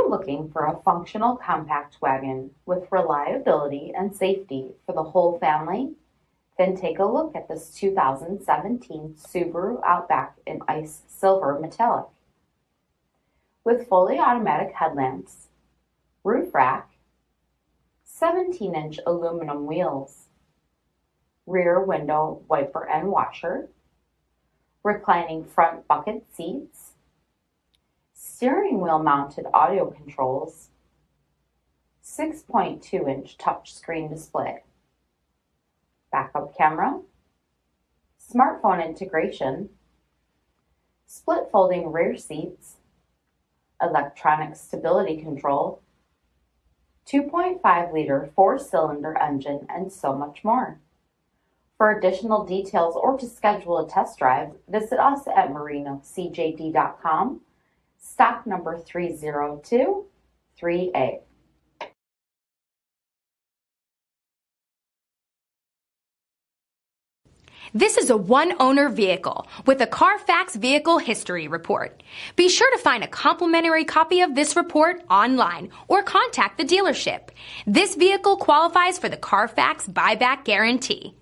you're looking for a functional compact wagon with reliability and safety for the whole family, then take a look at this 2017 Subaru Outback in Ice Silver Metallic. With fully automatic headlamps, roof rack, 17-inch aluminum wheels, rear window wiper and washer, reclining front bucket seats, steering wheel mounted audio controls, 6.2-inch touchscreen display, backup camera, smartphone integration, split folding rear seats, electronic stability control, 2.5-liter 4-cylinder engine, and so much more. For additional details or to schedule a test drive, visit us at marinocjd.com, stock number 3023A. This is a one-owner vehicle with a CARFAX vehicle history report. Be sure to find a complimentary copy of this report online or contact the dealership. This vehicle qualifies for the CARFAX buyback guarantee.